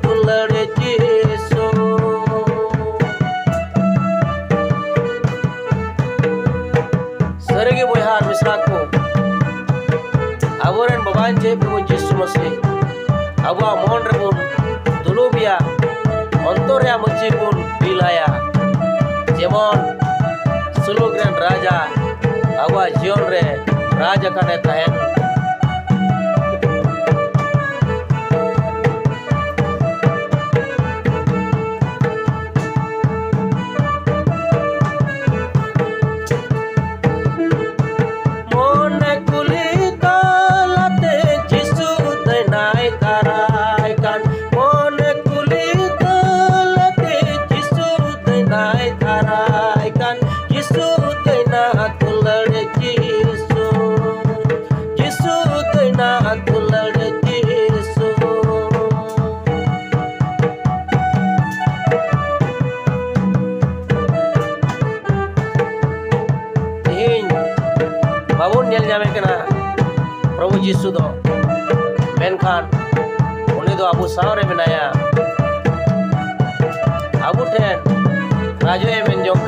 tulad Yesu. Sergi boyhar misraku aburen babanje Prabhu Yesu Masih abu mon rebun dulubia ontorya mujibun bilaya jemon sulugren raja abu jion re raja kane tahen babun nyel nyame kena Prabhu Yesu do menkan uni do abu sawre menaya abu ten rajo menjong